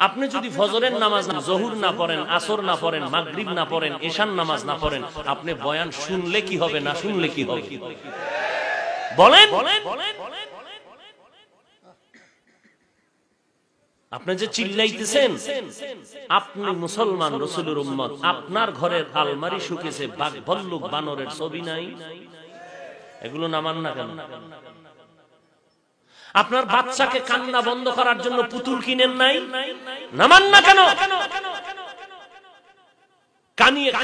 আপনি যদি ফজরের নামাজ না, জোহর না পড়েন, আসর না পড়েন, মাগরিব না পড়েন, এশার নামাজ না পড়েন, আপনি বয়ান শুনলে কি হবে, না শুনলে কি হবে বলেন? আপনি যে চিল্লাইতেছেন, আপনি মুসলমান, রাসূলের উম্মত, আপনার ঘরের আলমারি শুকেছে, বাঘ ভাল্লুক বানরের ছবি নাই, এগুলো নামান না কেন? আপনার বাচ্চাকে কান্না বন্ধ করার জন্য পুতুল কিনেন নাই, নামান না কেন?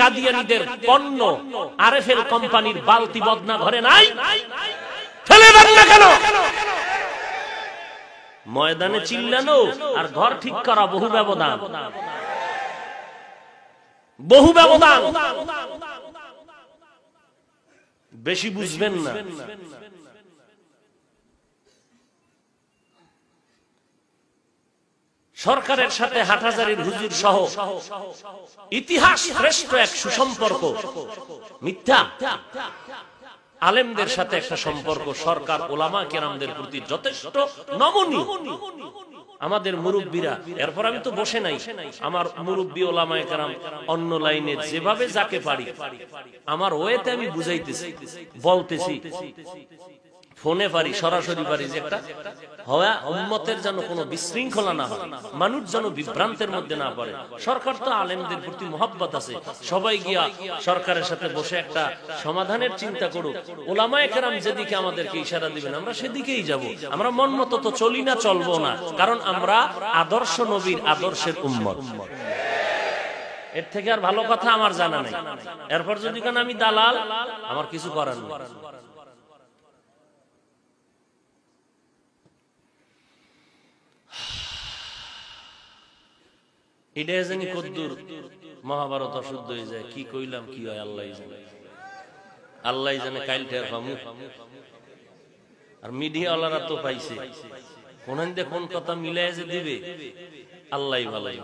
কাদিয়ানীদের পণ্য আরএফএল কোম্পানির বালতি বদনা ঘরে নাই, ফেলে দেন না কেন? ময়দানে চিল্লানো আর ঘর ঠিক করা বহু ব্যবধান, বহু ব্যবধান। বেশি বুঝবেন না। সরকারের সাথে হাটহাজারীর হুজুর সহ ইতিহাস শ্রেষ্ঠ এক সুসম্পর্ক মিথ্যা। আলেমদের সাথে একটা সম্পর্ক সরকার ওলামা কেরামদের প্রতি যথেষ্ট নমনীয়। আমাদের মুরব্বীরা, এরপর আমি তো বসে নাই, আমার মুরব্বী ওলামা কেরাম অন্য লাইনে যেভাবে যাকে পারি আমার ওয়েতে আমি বুঝাইতেছি, বলতেছি, ফোনে পারি, সরাসরি পারি, যে একটা হওয়া উম্মতের যেন কোনো বিশৃঙ্খলা না হয়, মানুষ যেন বিভ্রান্তের মধ্যে না পড়ে। সরকার তো আলেমদের প্রতি মহব্বত আছে, সবাই গিয়া সরকারের সাথে বসে একটা সমাধানের চিন্তা করুক। ওলামায়ে কেরাম যেদিকে আমাদেরকে ইশারা দিবেন আমরা সেদিকেই যাব। আমরা মন মতো তো চলি না, চলবো না, কারণ আমরা আদর্শ নবীর আদর্শের উম্মত। এর থেকে আর ভালো কথা আমার জানা নেই। এরপর যদি কেন আমি দালাল, আমার কিছু করার নেই। এটা জানি কদ্দুর মহাভারত অশুদ্ধ হয়ে যায়, কি কইলাম কি হয় আল্লাহ জানে, আল্লাহ জানে। কাইলটার ফামু আর মিডিয়া ওয়ালারা তো পাইছে, কোন কোন কথা মিলাই যে দিবে আল্লাহ ভালাই।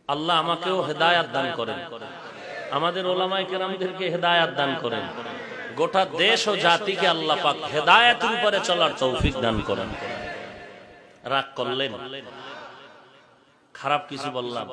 আল্লাহ আমাকেও হেদায়াত দান করেন, আমাদের ওলামায়ে কেরামদেরকে হেদায়াত দান করেন, গোটা দেশ ও জাতিকে আল্লাহ পাক হেদায়াতের উপরে চলার তৌফিক দান করেন। রাগ করলেন, খারাপ কিছু বললাম,